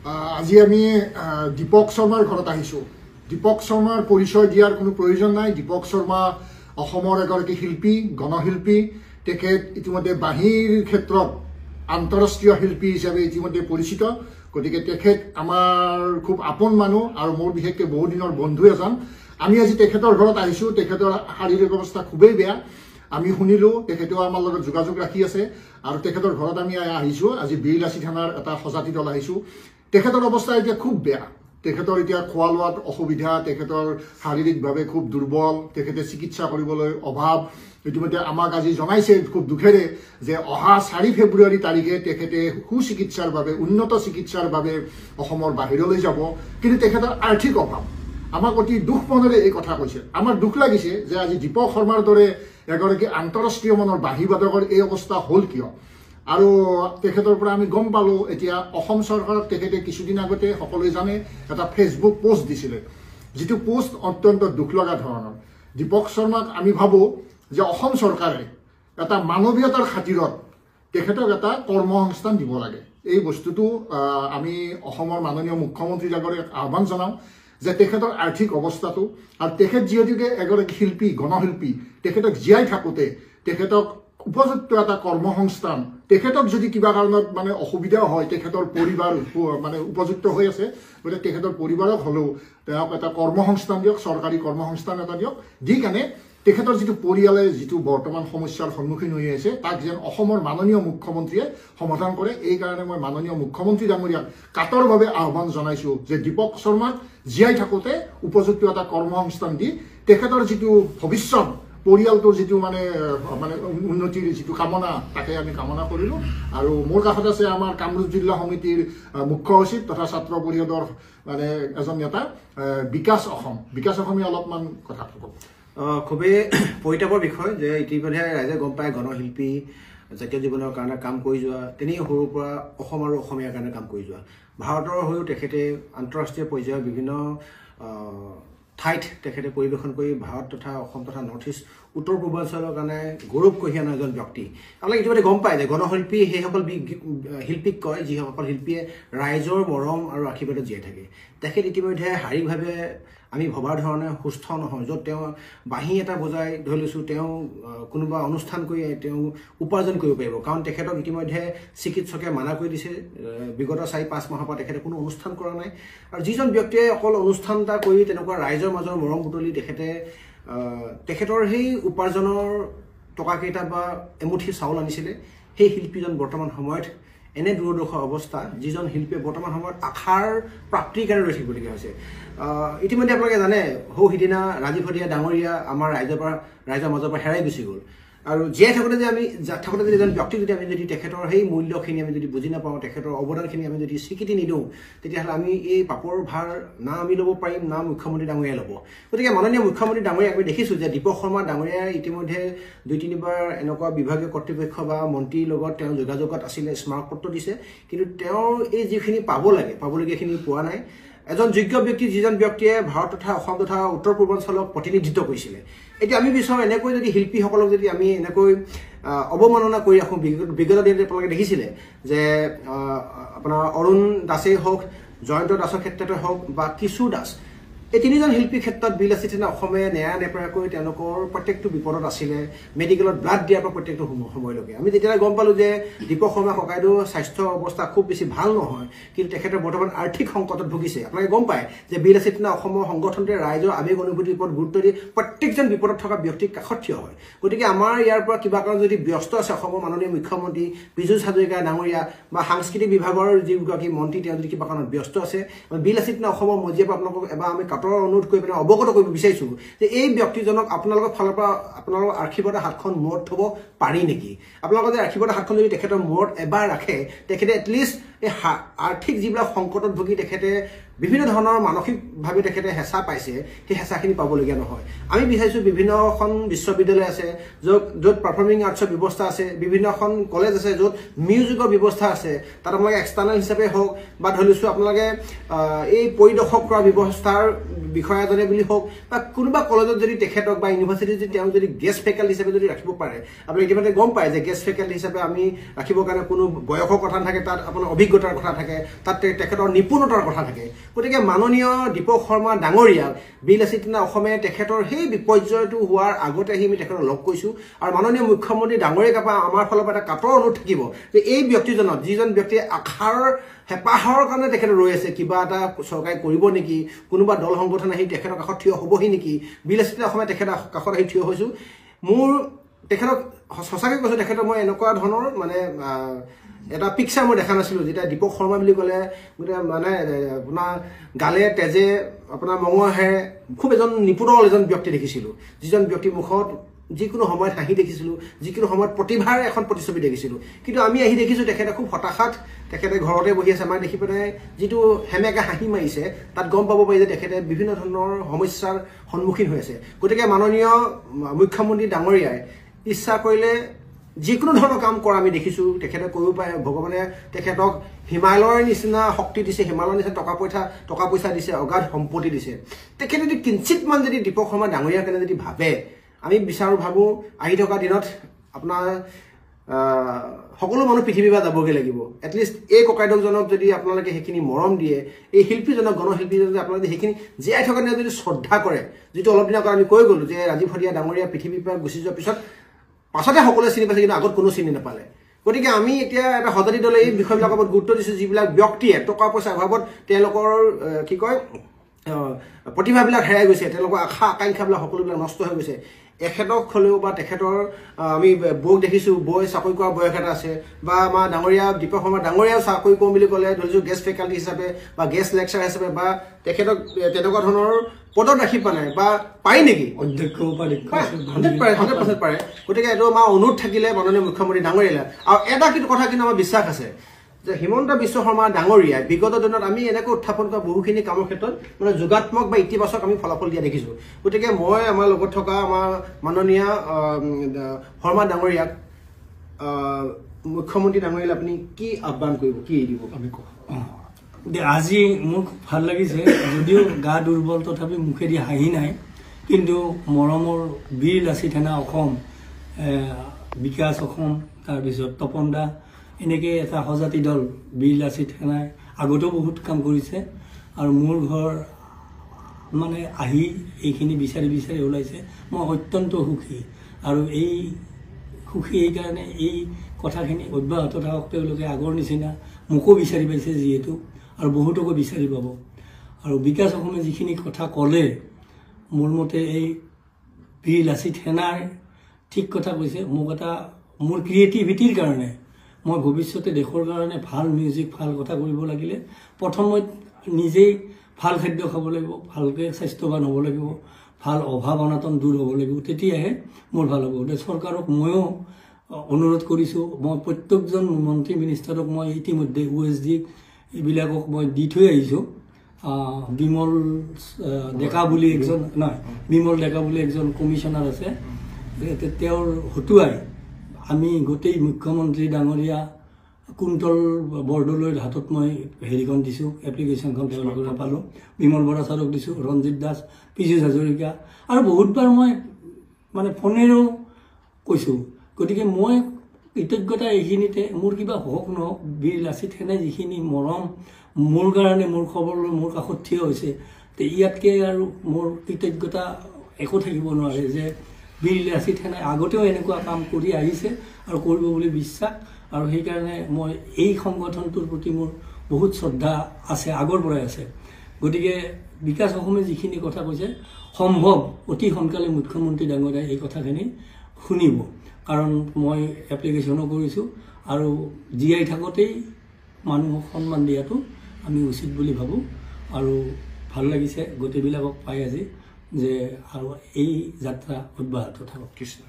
আজি আমি দীপক শৰ্মাৰ ঘৰত আহিছো। দীপক শৰ্মাৰ পৰিচয় দিয়াৰ কোনো প্ৰয়োজন নাই। দীপক শৰ্মা অসমৰ এগৰাকী শিল্পী, গণশিল্পী। তেখেত ইতিমধ্যে বাঁহীৰ ক্ষেত্ৰত আন্তঃৰাষ্ট্ৰীয় শিল্পী হিচাপে ইতিমধ্যে পৰিচিত। গতিকে তেখেত আমাৰ খুব আপোন মানুহ আৰু মোৰ বিশেষকৈ বহু দিনৰ বন্ধু এজন। আমি আজি তেখেতৰ ঘৰত আহিছো। তেখেতৰ শাৰীৰিক অৱস্থা খুবেই বেয়া। আমি শুনিলো তেখেতেও আমাৰ লগত যোগাযোগ ৰাখি আছে আৰু তেখেতৰ ঘৰত আমি আহিছো। আজি বিৰলাচি থানাৰ এটা সজাতি দল আহিছো। তেখেতৰ অৱস্থা এতিয়া খুব বেয়া। তেখেতৰ এতিয়া খোৱা লোৱাত অসুবিধা, তেখেতৰ শাৰীৰিকভাৱে খুব দুৰ্বল, তেখেতে চিকিৎসা কৰিবলৈ অভাৱ। ইতিমধ্যে আমাক আজি জনাইছে খুব দুখেৰে যে অহা 4 ফেব্ৰুৱাৰী তাৰিখে তেখেতে সুচিকিৎসাৰ বাবে, উন্নত চিকিৎসাৰ বাবে অসমৰ বাহিৰলৈ যাব। কিন্তু তেখেতৰ আৰ্থিক অভাৱ। আমাক অতি দুখ মনেৰে এই কথা কৈছে। আমাৰ দুখ লাগিছে যে আজি দীপক শৰ্মাৰ দৰে এগৰাকী আন্তঃৰাষ্ট্ৰীয় মানৰ বাঁহীবাদকৰ এই অৱস্থা হ'ল কিয়। আৰু তেখেতৰ পৰা আমি গম পালো এতিয়া অসম চৰকাৰক তেখেতে কিছুদিন আগতে সকলোৱে জানে এটা ফেচবুক পোষ্ট দিছিলে, যিটো পোষ্ট অত্যন্ত দুখ লগা ধৰণৰ। দীপক শৰ্মাক আমি ভাবো যে অসম চৰকাৰে এটা মানৱীয়তাৰ খাতিৰত তেখেতক এটা কৰ্মসংস্থান দিব লাগে। এই বস্তুটো আমি অসমৰ মাননীয় মুখ্যমন্ত্ৰীৰ আগত আহ্বান জনাওঁ যে তেখেতৰ আৰ্থিক অৱস্থাটো আৰু তেখেত যিহেতুকে এগৰাকী শিল্পী, গণশিল্পী, তেখেতক জীয়াই থাকোঁতে তেখেতক উপযুক্ত এটা কৰ্মসংস্থান, তেখেতক যদি কিবা কাৰণত মানে অসুবিধাও হয়, তেখেতৰ পৰিবাৰ মানে উপযুক্ত হৈ আছে, গতিকে তেখেতৰ পৰিবাৰক হ'লেও তেওঁক এটা কৰ্মসংস্থান দিয়ক, চৰকাৰী কৰ্মসংস্থান এটা দিয়ক, দি কাৰণে তেখেতৰ যিটো পৰিয়ালে যিটো বৰ্তমান সমস্যাৰ সন্মুখীন হৈ আছে তাক যেন অসমৰ মাননীয় মুখ্যমন্ত্ৰীয়ে সমাধান কৰে। এই কাৰণে মই মাননীয় মুখ্যমন্ত্ৰী ডাঙৰীয়াক কাটৰভাৱে আহ্বান জনাইছো যে দীপক শৰ্মাক জীয়াই থাকোঁতে উপযুক্ত এটা কৰ্মসংস্থান দি তেখেতৰ যিটো ভৱিষ্যত, পৰিয়ালটোৰ যিটো মানে উন্নতিৰ যিটো কামনা, তাকে আমি কামনা কৰিলোঁ। আৰু মোৰ কাষত আছে আমাৰ কামৰূপ জিলা সমিতিৰ মুখ্য সচিব তথা ছাত্ৰ পৰিষদৰ মানে এজন নেতা বিকাশ অসম। বিকাশ অসমে অলপমান কথা ক'ব। খুবেই পৰিতাপৰ বিষয় যে ইতিমধ্যে ৰাইজে গম পায় গণশিল্পী, জাতীয় জীৱনৰ কাৰণে কাম কৰি যোৱা, তেনেই সৰুৰ পৰা অসম আৰু অসমীয়াৰ কাৰণে কাম কৰি যোৱা। ভাৰতৰ হৈও তেখেতে আন্তঃৰাষ্ট্ৰীয় পৰ্যায়ৰ বিভিন্ন ঠাইত তেখেতে পৰিৱেশন কৰি ভাৰত তথা অসম তথা নৰ্থ ইষ্ট, উত্তৰ পূৰ্বাঞ্চলৰ কাৰণে গৌৰৱ কঢ়িয়াই আনা এজন ব্যক্তি। আপোনালোকে ইতিমধ্যে গম পায় যে গণশিল্পী সেইসকল শিল্পীক কয় যিসকল শিল্পীয়ে ৰাইজৰ মৰম আৰু আশীৰ্বাদত জীয়াই থাকে। তেখেত ইতিমধ্যে শাৰীৰিকভাৱে আমি ভবাৰ ধৰণে সুস্থ নহয়। য'ত তেওঁ বাঁহী এটা বজাই ধৰি লৈছোঁ, তেওঁ কোনোবা অনুষ্ঠান কৰি তেওঁ উপাৰ্জন কৰিব পাৰিব, কাৰণ তেখেতক ইতিমধ্যে চিকিৎসকে মানা কৰি দিছে। বিগত 4-5 মাহৰ পৰা তেখেতে কোনো অনুষ্ঠান কৰা নাই। আৰু যিজন ব্যক্তিয়ে অকল অনুষ্ঠান এটা কৰি তেনেকুৱা ৰাইজৰ মাজৰ মৰম বুটলি তেখেতৰ সেই উপাৰ্জনৰ টকাকেইটা বা এমুঠি চাউল আনিছিলে, সেই শিল্পীজন বৰ্তমান সময়ত এনে দূৰদৰ্শৰ অৱস্থা, যিজন শিল্পীয়ে বৰ্তমান সময়ত আশাৰ প্ৰাপ্তিৰ কাৰণে ৰৈ থাকিবলগীয়া হৈছে। ইতিমধ্যে আপোনালোকে জানে সিদিনা ৰাজীৱ শদিয়া ডাঙৰীয়া আমাৰ ৰাইজৰ মাজৰ পৰা হেৰাই গুচি গ'ল। আৰু জীয়াই থাকোঁতে যদি এজন ব্যক্তিক যদি আমি যদি তেখেতৰ সেই মূল্যখিনি আমি যদি বুজি নাপাওঁ, তেখেতৰ অৱদানখিনি আমি যদি স্বীকৃতি নিদিওঁ, তেতিয়াহ'লে আমি এই পাপৰ ভাৰ না আমি ল'ব পাৰিম, না মুখ্যমন্ত্ৰী ডাঙৰীয়াই ল'ব। গতিকে মাননীয় মুখ্যমন্ত্ৰী ডাঙৰীয়াক আমি দেখিছোঁ যে দীপক শৰ্মা ডাঙৰীয়াই ইতিমধ্যে 2-3 বাৰ এনেকুৱা বিভাগীয় কৰ্তৃপক্ষ বা মন্ত্ৰীৰ লগত তেওঁ যোগাযোগত আছিলে, স্মাৰকপত্ৰ দিছে, কিন্তু তেওঁৰ এই যিখিনি পাবলগীয়াখিনি পোৱা নাই। এজন যোগ্য ব্যক্তি, যিজন ব্যক্তিয়ে ভাৰত তথা অসম তথা উত্তৰ পূৰ্বাঞ্চলক প্ৰতিনিধিত্ব কৰিছিলে। এতিয়া আমি বিচাৰোঁ এনেকৈ যদি শিল্পীসকলক যদি আমি এনেকৈ অৱমাননা কৰি ৰাখোঁ। বিগত দিনত আপোনালোকে দেখিছিলে যে আপোনাৰ অৰুণ দাসেই হওক, জয়ন্ত দাসৰ ক্ষেত্ৰতে হওক বা কিশোৰ দাস, এই 3জন শিল্পীৰ ক্ষেত্ৰত বিৰলাচি থানা অসমে ন্যায় নেপেৰাকৈ তেওঁলোকৰ প্ৰত্যেকটো বিপদত আছিলে। মেডিকেলত ব্লাড দিয়াৰ পৰা প্ৰত্যেকটো সময়লৈকে আমি যেতিয়া গম পালোঁ যে দীপক শৰ্মা ককাইদেউ স্বাস্থ্য অৱস্থা খুব বেছি ভাল নহয়, কিন্তু তেখেতে বৰ্তমান আৰ্থিক সংকটত ভুগিছে। আপোনালোকে গম পায় যে বিৰলাচি থানা অসমৰ সংগঠনটোৱে ৰাইজৰ আৱেগ অনুভূতিৰ ওপৰত গুৰুত্ব দি প্ৰত্যেকজন বিপদত থকা ব্যক্তিৰ কাষত থিয় হয়। গতিকে আমাৰ ইয়াৰ পৰা কিবা কাৰণ যদি ব্যস্ত আছে অসমৰ মাননীয় মুখ্যমন্ত্ৰী পীযুষ হাজৰিকা ডাঙৰীয়া বা সাংস্কৃতিক বিভাগৰ যিগৰাকী মন্ত্ৰী, তেওঁ যদি কিবা কাৰণত ব্যস্ত আছে, বিৰলাচি থানা অসমৰ মজিয়াৰ পৰা আপোনালোকক এবাৰ আমি অনুৰোধ কৰি পেলাই অৱগত কৰিব বিচাৰিছোঁ যে এই ব্যক্তিজনক আপোনালোকৰ ফালৰ পৰা আপোনালোকৰ আশীৰ্বাদৰ হাতখন মূৰত থ'ব পাৰি নেকি। আপোনালোকৰ যে আশীৰ্বাদৰ হাতখন যদি তেখেতৰ মূৰত এবাৰ ৰাখে, তেখেতে এটলিষ্ট এই আৰ্থিক যিবিলাক সংকটত ভুগি তেখেতে বিভিন্ন ধৰণৰ মানসিকভাৱে তেখেতে হেঁচা পাইছে সেই হেঁচাখিনি পাবলগীয়া নহয় আমি বিচাৰিছোঁ বিভিন্নখন বিশ্ববিদ্যালয় আছে য'ত পাৰফৰ্মিং আৰ্টছৰ ব্যৱস্থা আছে বিভিন্নখন কলেজ আছে য'ত মিউজিকৰ ব্যৱস্থা আছে তাত আপোনালোকে এক্সটাৰ্নেল হিচাপে হওক বা ধৰি লৈছোঁ আপোনালোকে এই পৰিদৰ্শক কৰা ব্যৱস্থাৰ বিষয়া এজনে বুলি হওক বা কোনোবা কলেজত যদি তেখেতক বা ইউনিভাৰ্চিটিত যদি তেওঁ যদি গেষ্ট ফেকাল্টি হিচাপে যদি ৰাখিব পাৰে আপুনি ইতিমধ্যে গম পায় যে গেষ্ট ফেকাল্টি হিচাপে আমি ৰাখিবৰ কাৰণে কোনো বয়সৰ কথা নাথাকে তাত আপোনাৰ অভিজ্ঞতাৰ কথা থাকে তাত তেখেতৰ নিপুণতাৰ কথা থাকে গতিকে মাননীয় দীপক শৰ্মা ডাঙৰীয়া বিল লাচিত সেনা অসমে তেখেতৰ সেই বিপৰ্যয়টো হোৱাৰ আগতে আহি আমি তেখেতক লগ কৰিছোঁ আৰু মাননীয় মুখ্যমন্ত্ৰী ডাঙৰীয়াক আমাৰ ফালৰ পৰা এটা কাটৰ অনুৰোধ থাকিব যে এই ব্যক্তিজনক যিজন ব্যক্তিয়ে আশাৰ হেঁপাহৰ কাৰণে তেখেতে ৰৈ আছে কিবা এটা চৰকাৰে কৰিব নেকি কোনোবা দল সংগঠন আহি তেখেতৰ কাষত থিয় হ'বহি নেকি বিল লাচিত অসমে তেখেতৰ কাষত আহি থিয় হৈছোঁ মোৰ তেখেতক সঁচাকৈ কৈছোঁ তেখেতক মই এনেকুৱা ধৰণৰ মানে এটা পিকচাৰ মই দেখা নাছিলোঁ যেতিয়া দীপক শৰ্মা বুলি ক'লে গোটেই মানে আপোনাৰ গালে তেজে আপোনাৰ মঙহে খুব এজন নিপুণ এজন ব্যক্তি দেখিছিলোঁ যিজন ব্যক্তিৰ মুখত যিকোনো সময়ত হাঁহি দেখিছিলোঁ যিকোনো সময়ত প্ৰতিভাৰ এখন প্ৰতিচ্ছবি দেখিছিলোঁ কিন্তু আমি আহি দেখিছোঁ তেখেতে খুব হতাশাত তেখেতে ঘৰতে বহি আছে আমাৰ দেখি পেলাই যিটো হেমেকে হাঁহি মাৰিছে তাত গম পাব পাৰি যে তেখেতে বিভিন্ন ধৰণৰ সমস্যাৰ সন্মুখীন হৈ আছে গতিকে মাননীয় মুখ্যমন্ত্ৰী ডাঙৰীয়াই ইচ্ছা কৰিলে যিকোনো ধৰণৰ কাম কৰা আমি দেখিছোঁ তেখেতে কৰিব পাৰে ভগৱানে তেখেতক হিমালয়ৰ নিচিনা শক্তি দিছে হিমালয়ৰ নিচিনা টকা পইচা দিছে অগাধ সম্পত্তি দিছে তেখেতে যদি কিঞ্চিতমান যদি দীপক শৰ্মা ডাঙৰীয়াৰ কাৰণে যদি ভাবে আমি ভাবোঁ আহি থকা দিনত আপোনাৰ সকলো মানুহ পৃথিৱীৰ পৰা যাবগৈ লাগিব এটলিষ্ট এই ককাইদেউজনক যদি আপোনালোকে সেইখিনি মৰম দিয়ে এই শিল্পীজনক গণশিল্পীজনক যদি আপোনালোকে সেইখিনি জীয়াই থকা দিনত যদি শ্ৰদ্ধা কৰে যিটো অলপ দিনৰ আগত আমি কৈ গ'লোঁ যে ৰাজীৱ শদিয়া ডাঙৰীয়া পৃথিৱীৰ পৰা গুচি যোৱাৰ পিছত পাছতে সকলোৱে চিনি পাইছে কিন্তু আগত কোনো চিনি নাপালে গতিকে আমি এতিয়া এটা সজাতি দলে এই বিষয়বিলাকৰ ওপৰত গুৰুত্ব দিছোঁ যিবিলাক ব্যক্তিয়ে টকা পইচাৰ অভাৱত তেওঁলোকৰ কি কয় প্ৰতিভাবিলাক হেৰাই গৈছে তেওঁলোকৰ আশা আকাংক্ষাবিলাক সকলোবিলাক নষ্ট হৈ গৈছে এখেতক হ'লেও বা তেখেতৰ আমি বৌক দেখিছোঁ বৌয়ে চাকৰি কৰা বয়স এটা আছে বা আমাৰ ডাঙৰীয়া দীপক শৰ্মা ডাঙৰীয়াও চাকৰি কৰোঁ বুলি ক'লে ধৰিছোঁ গেষ্ট ফেকাল্টি হিচাপে বা গেষ্ট লেকচাৰ হিচাপে বা তেখেতক তেনেকুৱা ধৰণৰ পদত ৰাখি পোৱা নাই বা পায় নেকি অধ্যক্ষ 100% পাৰে গতিকে এইটো আমাৰ অনুৰোধ থাকিলে মাননীয় মুখ্যমন্ত্ৰী ডাঙৰীয়ালৈ আৰু এটা কথা কিন্তু আমাৰ বিশ্বাস আছে যে হিমন্ত বিশ্ব শৰ্মা ডাঙৰীয়াই বিগত দিনত আমি এনেকৈ উত্থাপন কৰা বহুখিনি কামৰ ক্ষেত্ৰত মানে যোগাত্মক বা ইতিবাচক আমি ফলাফল দিয়া দেখিছোঁ গতিকে মই আমাৰ লগত থকা আমাৰ মাননীয় শৰ্মা ডাঙৰীয়াক মুখ্যমন্ত্ৰী ডাঙৰীয়ালৈ আপুনি কি আহ্বান কৰিব কি দিব আমি কওঁ আজি মোক ভাল লাগিছে যদিও গা দুৰ্বল তথাপি মুখেদি হাঁহি নাই কিন্তু মৰমৰ বীৰ লাচিত সেনা অসম বিকাশ অসম তাৰপিছত তপন দা এনেকৈ এটা সজাতি দল বীৰ লাচিত সেনাই আগতেও বহুত কাম কৰিছে আৰু মোৰ ঘৰ মানে আহি এইখিনি বিচাৰি ওলাইছে মই অত্যন্ত সুখী আৰু এই সুখী এইকাৰণে এই কথাখিনি অব্যাহত থাকক তেওঁলোকে আগৰ নিচিনা মোকো বিচাৰি পাইছে যিহেতু আৰু বহুতকো বিচাৰি পাব আৰু বিকাশ অসমে যিখিনি কথা ক'লে মোৰ মতে এই বীৰ লাচিত সেনাৰ ঠিক কথা কৈছে মোক এটা মোৰ ক্ৰিয়েটিভিটিৰ কাৰণে মই ভৱিষ্যতে দেশৰ কাৰণে ভাল মিউজিক ভাল কথা কৰিব লাগিলে প্ৰথম মই নিজেই ভাল খাদ্য খাব লাগিব ভালকৈ স্বাস্থ্যৱান হ'ব লাগিব ভাল অভাৱ অনাটন দূৰ হ'ব লাগিব তেতিয়াহে মোৰ ভাল হ'ব চৰকাৰক ময়ো অনুৰোধ কৰিছোঁ মই প্ৰত্যেকজন মন্ত্ৰী মিনিষ্টাৰক মই ইতিমধ্যে OSD এইবিলাকক মই দি থৈ আহিছোঁ বিমল ডেকা বুলি এজন কমিশ্যনাৰ আছে তেওঁৰ হতুৱাই আমি গোটেই মুখ্যমন্ত্ৰী ডাঙৰীয়া কুন্তল বৰদলৈৰ হাতত মই হেৰিখন দিছোঁ এপ্লিকেশ্যনখন তেওঁলোকৰ পালোঁ বিমল বৰা ছাৰক দিছোঁ ৰঞ্জিত দাস পীযুষ হাজৰিকা আৰু বহুতবাৰ মই মানে ফোনেৰেও কৈছোঁ গতিকে মই কৃতজ্ঞতা এইখিনিতে মোৰ কিবা হওক নহওক বীৰ লাচিত সেনাই যিখিনি মৰম মোৰ কাৰণে মোৰ খবৰ লৈ মোৰ কাষত থিয় হৈছে তে ইয়াতকৈ আৰু মোৰ কৃতজ্ঞতা একো থাকিব নোৱাৰে যে বীৰ লাচিত সেনাই আগতেও এনেকুৱা কাম কৰি আহিছে আৰু কৰিব বুলি বিশ্বাস আৰু সেইকাৰণে মই এই সংগঠনটোৰ প্ৰতি মোৰ বহুত শ্ৰদ্ধা আছে আগৰ পৰাই আছে গতিকে বিকাশ অসমে যিখিনি কথা কৈছে সম্ভৱ অতি সোনকালে মুখ্যমন্ত্ৰী ডাঙৰীয়াই এই কথাখিনি শুনিব কাৰণ মই এপ্লিকেশ্যনো কৰিছোঁ আৰু জীয়াই থাকোঁতেই মানুহক সন্মান দিয়াটো আমি উচিত বুলি ভাবোঁ আৰু ভাল লাগিছে গোটেইবিলাকক পাই আজি যে আৰু এই যাত্ৰা অব্যাহত থাকক কৃষ্ণ